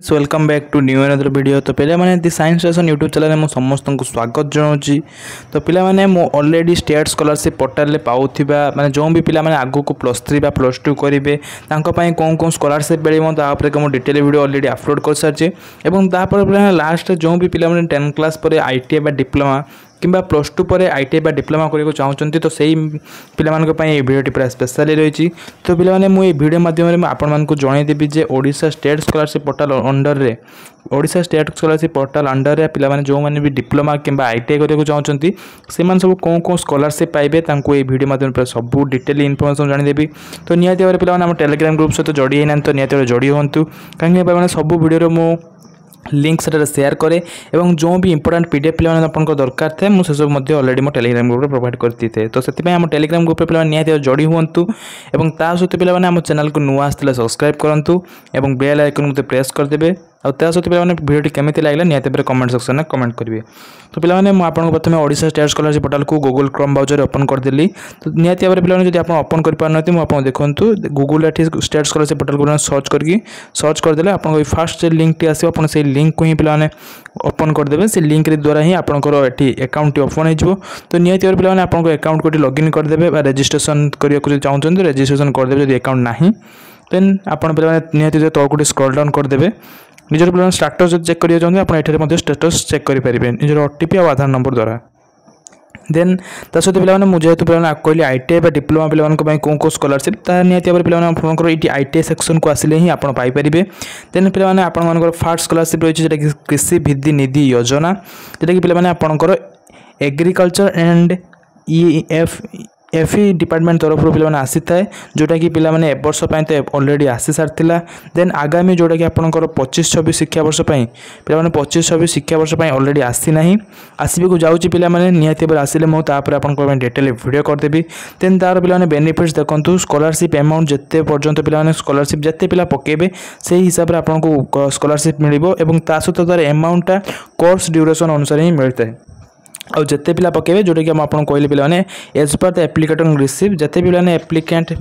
Welcome back to new another video. तो पे मैंने the science station YouTube channel में समस्त को स्वागत जनाऊँगी। तो पे मैंने ऑलरेडी स्टेट स्कॉलरशिप पोर्टाल में पाऊा मैंने जो भी पे आगू को +3 बा +2 करेंगे कौन कौन स्कॉलरशिप मिले तापर मुझे डिटेल वीडियो ऑलरेडी अपलोड कर सारी और लास्ट जो भी पे 10 क्लास पर ITI बा डिप्लोमा किंबा +2 पर ITI बा डिप्लोमा करने चाहते तो सही पे भिडियोटी पूरा स्पेशल रही। तो पे मुझे भिडियो माध्यम आपको जनईदेवी जे Odisha state scholarship portal under रे Odisha state scholarship portal under रे पे जो मैंने भी डिप्लोमा किंबा ITI करने चाहते से सब कौन कौन स्कॉलरशिप पाइबे ये वीडियो माध्यम सब डिटेल इनफॉरमेशन जानदेवी। तो निहाती भाव पे आम टेलीग्राम ग्रुप सहित जोड़ी होना तो निहाती जोड़ी हूँ कहीं सब वीडियो मु लिंक से शेयर करे और जो भी इंपोर्टेंट PDF पे आपको दरकार थे मुझे सब ऑलरेडी मो टेलीग्राम ग्रुप प्रोवाइड करती थे। तो से आम टेलीग्राम ग्रुप पे निहाती जोड़ी हूँ और सहित पे आम चैनल को नुआ आसते सब्सक्राइब करूँ और बेल आइकन मत प्रेस करदे और सहित पे भिडियो केमी लगे निहाती कमेंट सेक्शन में कमेंट करेंगे। तो पे मुझे प्रथम ओडिशा स्टेट स्कॉलरशिप पोर्टाल को गूगल क्रोम ब्राउजर ओपन करदेली। तो निहाती भाव पे जब आप ओपन कर मुझे देखूँ गूगल ये स्टेट स्कॉलरशिप पोर्टाल को सर्च करदे आपको फास्ट लिंक टी आसो आप लिंक को ही पे ओपन करदे से लिंक द्वारा ही आपंकर ये अकाउंट ओपन हो। तो निहाती भाव पे आपको अकाउंट को लॉगिन करदे रजिस्ट्रेशन करने चाहते रजिस्ट्रेशन करदे जो अकाउंट ना देन आप निहाती तौक स्क्रॉल डाउन करदे निजर पे स्टेटस जो चेक करिए चाहते हैं ये स्टेटस चेक करेंगे निजर OTP और आधार नंबर द्वारा। देन सहित पे मुझे पे कहली ITI बा डिप्लोमा पे कौन कौन स्कॉलरशिप निहाती भाव पे आपंकर ये ITI सेक्शन को आसिले ही आप पाइपर। देन पे आपर फास्ट स्कॉलरशिप रही है जोटा कृषि भित्ति निधि योजना जोटा कि पे आपंकर एग्रीकल्चर एंड FE डिपार्टमेंट तरफ पे आसी थाए जोटा कि पे वर्ष तो ऑलरेडी आसी सारी। देन आगामी जोटा कि आपंकर 25-26 शिक्षावर्ष पे 25-26 शिक्षावर्ष ऑलरेडी आसी ना आसबे को जाऊँगी पे निहाती भाव आसिले मुझे आपको डिटेल वीडियो करदेवी। देन तार पे बेनिफिट्स देखो स्कॉलरशिप अमाउंट जिते पर्यंत पे स्कॉलरशिप जिते पिला पकेबे से हिसाब से आपको स्कॉलरशिप मिल और सहित तार अमाउंटा कोर्स ड्यूरेशन अनुसार ही मिलता है और जिते पिला पकेबे जोटा कि आपको कहली पे एज पर द एप्लिकेट रिसीव जिते भी पे एप्लिकेंट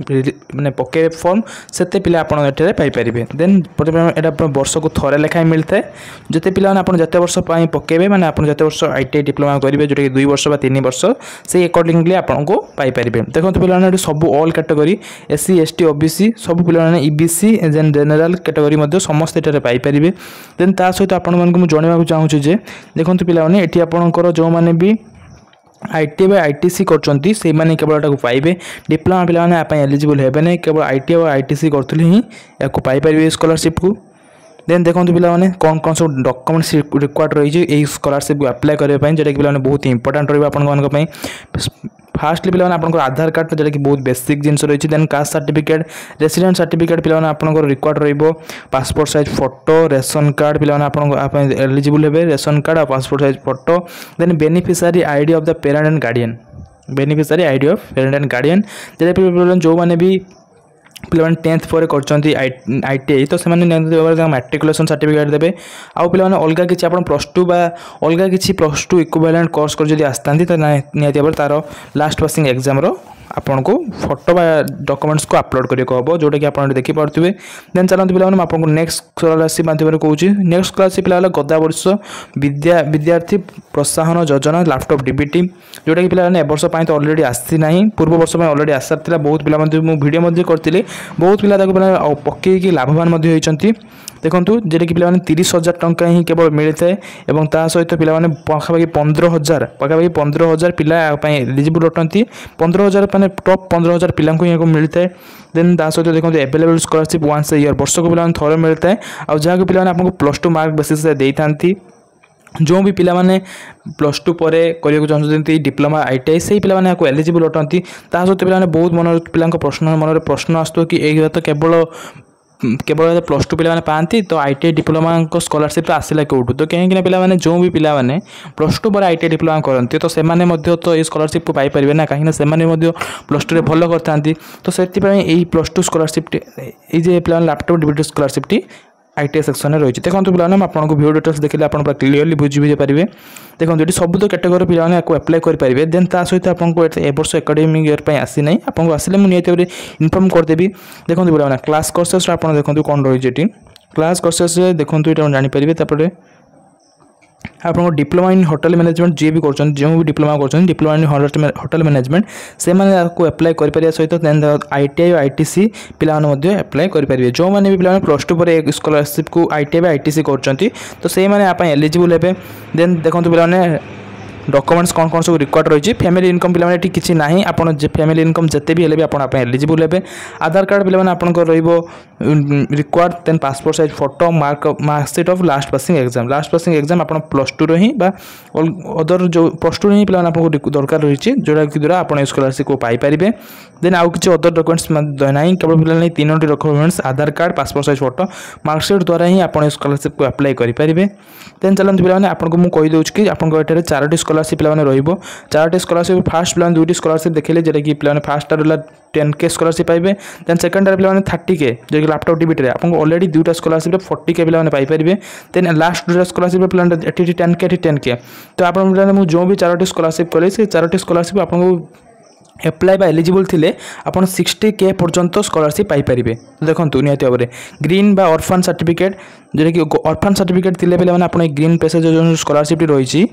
मैंने पकेबे फॉर्म से पिला आपरे पाइपर। देन यहाँ वर्ष को थोड़े लेखाएं मिलता है जिते पिला जिते वर्ष पकेबे मैंने आप जिते वर्ष ITI डिप्लोमा करेंगे जोटा कि 2 वर्ष 3 वर्ष से अकॉर्डिंगली आपको पाइपर। देखो पे सब all category SC ST OBC सब पे EBC जनरल कैटेगरी समस्त ये पाइपर। देन सहित आपको जनवाक चाहूँगी देखो पे ये आपंकर जो मैंने भी ITI बा ITC करछंती से माने केवल एटा को पाइबे डिप्लोमा पिला माने आपन एलिजिबल हेबे नै केवल ITI और ITC करथले ही याको पाइ परिबे स्कॉलरशिप को। देन देखो पिला माने कौन कौन सब डॉक्यूमेंट्स रिक्वायर्ड रही है ये स्कॉलरशिप को अप्लाई करबे पई जेटा कि पिला माने बहुत इंपोर्टेंट रहबे आपन मानक पई। फास्टली पे आपको आधार कार्ड जोटा कि बहुत बेसिक जिनस रही। Then caste certificate resident certificate पे आपको रिक्वायर्ड रही passport size photo ration card पे एलिजिबल हे रेशन कार्ड और passport size photo. Then beneficiary ID of the parent and guardian beneficiary ID of parent and guardian जेटा जो मैंने भी पे 10th पर ITI तो से मैट्रिकुलेसन सर्टिफिकेट देवे आउ पे अलग किसी आप +2 बा अलग किसी +2 इक्विवेलेंट कोर्स कर आसता तो निहाती भाव तार लास्ट पासिंग एग्जाम आपन को फोटो बा डॉक्यूमेंट्स को अपलोड करने को हम जोटा कि आप देखिपे। देन चलते पे आपको नेक्स्ट स्कॉलरशिप माध्यम कहूँ नेक्स्ट स्कॉलरशिप पे गत वर्ष विद्यार्थी प्रोत्साहन योजना लैपटॉप DBT जोटा कि पे वर्ष तो ऑलरेडी आसी ना पूर्व वर्ष ऑलरेडी आस सारी बहुत पिला वीडियो करते बहुत पिला पकईकि लाभवान होती। देखो जेटा कि पे 30,000 टंका ही केवल मिलता है और सहित पे पाखापाखि 15,000 पिला एलिजिबल अटंती 15,000 मैंने टॉप 15,000 पिला को मिलता है। देन सहित देखो अवेलेबल स्कॉलरशिप वन्स ईयर वर्ष को पे थोड़े मिलता है और जहाँ पे आपको +2 मार्क बेसिस देती जो भी पिला माने +2 पर करने चाहते डिप्लोमा ITI से पिला एलिजिबल अटंती सहित पे बहुत मन पिला मन प्रश्न आसो कि ये तो केवल +2 पे पाती तो ITI डिप्लोमा स्कॉलरशिप आसला कौटू तो कहीं पे जो भी पिला +2 पर ITI डिप्लोमा करती तो से तो ये स्कॉलरशिप को पाइपर ना कहीं +2 भल करता तो से +2 स्कॉलरशिप ये पे laptop DBT scholarship ITI section में रही है। देखो पे आपको वीडियो डिटेल्स देखिए आप क्लीयरली बुझी पारे। देखो ये सब तो कैटेगरी पे अप्लाई करेंगे। देन सहित आपको ए वर्ष एकेडमिक ईयर पे आसी ना आपको आसिले मुझे निहाती इनफॉर्म करदेवी। देखो पे क्लास कोर्सेस आप देखो कौन रही है क्लास कोर्सेस देखो ये जानीपर तापर आपको डिप्लोमा इन होटल मैनेजमेंट जी भी कर जो भी डिप्लोमा कर डिप्लोमा इन होटल मैनेजमेंट से अप्लाई कर सहित ITI और ITC पिलाने अप्लाई करेंगे जो मैंने भी पिला प्लस 2 पर स्कॉलरशिप को ITI और ITC कर तो से एलिजिबल हे देन देखो पे डॉक्यूमेंट्स कौन कौन सब रिक्वायर्ड रही फैमिली इनकम पे किसी ना आप फैमिली इनकम जिते भी हेल्ले आप एलिजिबल हे आधार कार्ड पे आपको required then passport size photo marksheet of last passing exam आप प्लस 2 रही अदर जो प्लस 2 पे आपको दरकार रही जोटा कि द्वारा आप स्कॉलरशिप को पाइपर देन आउ कि अदर डॉक्यूमेंट्स ना केवल पे 3 documents Aadhaar card passport size photo marksheet द्वारा ही आप स्कॉलरशिप को अप्लाई करेंगे देन चलते पे आपको मुझे कहीदे कि आपको ये 4टी स्कॉलरशिप पे 4टी स्कॉलरशिप फास्ट पे 2टी स्कॉलरशिप देखिए जोटा कि पे फास्ट 10K स्कॉलरशिप पाइबे देन सेकेंड पे 30K जो कि लैपटॉप टीवी आपको ऑलरेडी 2टा स्कॉलरशिप 40K पे पाइपर देन लास्ट 2टा स्कॉलरशिप पे 10K तो आप जो भी 4टी स्कॉलरशिप कले से 4टी स्कॉलरशिप आपको एप्लाई एलिजिबल थिले आपण 60K पर्यंत स्कॉलरशिप पाइपर देखो निहत भाव में ग्रीन बा ऑर्फन सर्टिफिकेट जोटा कि ऑर्फन सर्टिफिकेट थिले पे आप ग्रीन पैसेज जो स्कॉलरशिप रही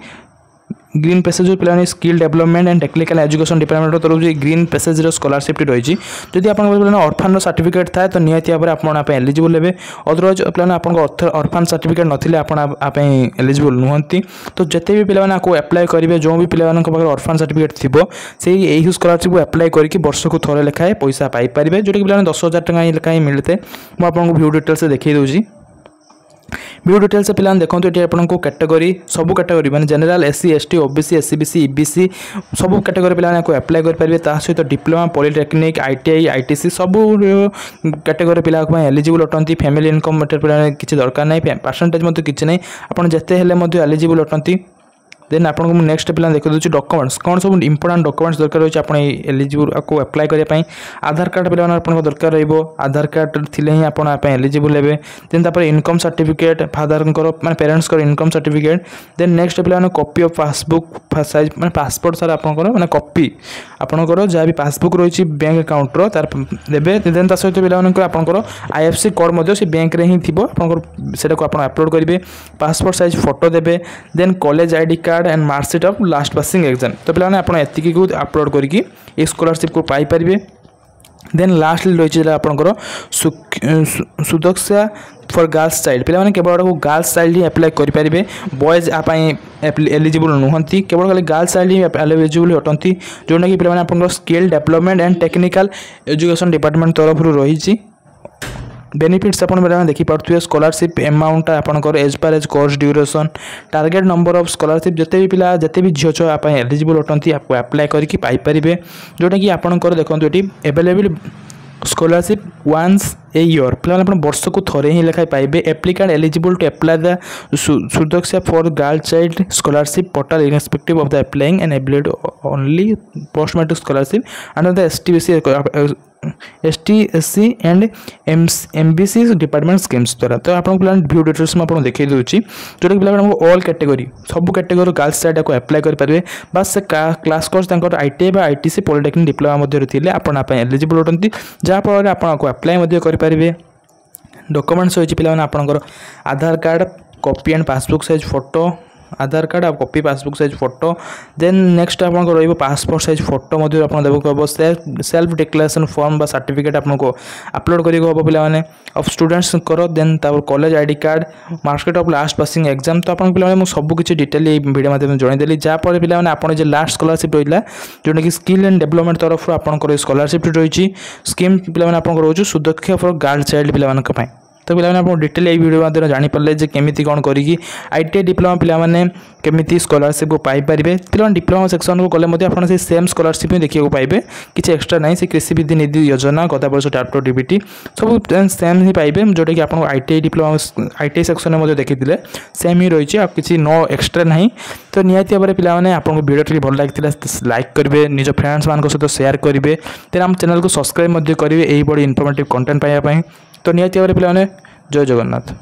ग्रीन पैसेज पे skill development and technical education department तरफ ग्रीन पैसेज स्कॉलरशिप रही जदि आप ऑर्फन सर्टिफिकेट थाए तो निहत भाव में एलिजिबल हे अदरवाइज पे ऑर्फन सर्टिफिकेट नथिले आप एलिजिबल नुहंती तो जिते भी पे आपको अप्लाई करेंगे जो भी पे ऑर्फन सर्टिफिकेट थी से यही स्कॉलरशिप को अप्लाई करके वर्ष को थोड़े लेखाएं पैसा पाइपर जोटा कि पे 10,000 टका लेखाएं मिलते मुझे आपको व्यू डिटेल्स देखिए दूसरी व्यू डिटेल्स पे देखो ये आपको कैटेगरी सब कैटेगरी माने general SC ST OBC SC BC EBC सब कैटेगरी पे अप्लाई करेंगे सहित डिप्लोमा पॉलिटेक्निक ITI ITC सब कैटेगरी पे एलिजिबल अटंती फैमिली इनकम किसी दरकार ना परसेंटेज किसी ना आप जिते एलिजिबल अटंती देन आपको नेक्स्ट पे देखो दूसरी डॉक्यूमेंट्स कौन सब इंपोर्टेंट डॉक्यूमेंट्स दरकार रही है एलिजिबल को अप्लाई करने आधार कार्ड पे आपको दरकार रही आधार कार्ड थी ही आप एलिजिबल हे देन इनकम सर्टिफिकेट फादर माने parents income certificate then next पे कॉपी ऑफ पासबुक साइज माने पासपोर्ट सार आपंकर माने कॉपी आपंकर जहाँ भी पासबुक रही बैंक अकाउंट तार देवे देन सहित पे आपंकर IFSC कोड से बैंक रे ही थी आपको अपलोड करेंगे पासपोर्ट साइज फोटो देवे then college ID card and marksheet of last passing exam तो पे एति को अपलोड करके स्कॉलरशिप को पाइपर देन लास्ट रही आपंकर सुरक्षा फॉर गर्ल्स चाइल्ड पे केवल गर्ल्स चाइल्ड ही अप्लाई करेंगे बॉयज एलिजिबल नुहंती केवल खाली गर्ल्स चाइल्ड ही एलिजिबल अटंती जोटा कि पे आप skill development and technical education department तरफ रही बेनिफिट्स आप देखिपे स्कॉलरशिप अमाउंट आपंकर एज पर age course duration target number of scholarship जिते भी पिला जिते भी झील छुआ एलिजिबल अटंती आपको अप्लाई करके पाइपर जोटा कि आपंकर देखो ये available scholarship once a year पे वर्ष को थोड़े ही लेखाएं पाइबे applicant eligible to apply the सुरक्षा for girl child scholarship portal irrespective of the applying and ability only post matric scholarship under the ST SC and MBC department schemes द्वारा तो आप व्यू डिटेल्स में देखिए दूसरी जोटा कि पे ऑल कैटेगरी सब कैटेगरी गर्ल्स चाइल्ड को अप्लाई करेंगे बस से class course ITI ITC polytechnic diploma थे आप एलिजिबल अटंती जहाँफल आपको अप्लाई करेंगे डॉक्यूमेंट्स होती पे आपंकर Aadhaar card copy and passbook size photo Aadhaar card और copy passbook size photo then next आपको रही पासपोर्ट साइज फोटो देव सेल्फ डिक्लेरेशन फॉर्म बा सर्टिफिकेट आपको अपलोड करेंगे पे of students then college ID card marksheet of last passing exam तो आपको पे सब किसी डिटेल वीडियो माध्यम जनईदेली जहाँफल पे आप लास्ट स्कॉलरशिप रहा जोटा कि स्किल एंड डेवलपमेंट तरफ आपंकर स्कॉलरशिप रही स्कीम पे आपको रोज सुरक्षा फॉर गर्ल चाइल्ड पे तो पे आप डिटेल ये वीडियो माध्यम जानीपारे जे केमी कौन करी ITI डिप्लोमा पे केमी स्कॉलरशिप को पाइपर पे डिप्लोमा सेक्शन को गले आप सेम स्कॉलरशिप ही देखा पाइबे किसी एक्सट्रा ना से कृषि विधि निधि योजना गत वर्ष लैपटॉप DBT सब सेम ही पाइबे जोटा कि आपको ITI डिप्लोमा ITI सेक्शन में देखी सेम ही रही है किसी नो एक्सट्रा ना तो निहत भाव में पे आपको वीडियो भल लगी लाइक करेंगे निज फ्रेंड्स मान सहित शेयर करेंगे देन आम चैनल को सब्सक्राइब करेंगे यही बड़ी इनफॉर्मेटिव कंटेंट पाइबापी तो निहत भाव में पे जय जगन्नाथ।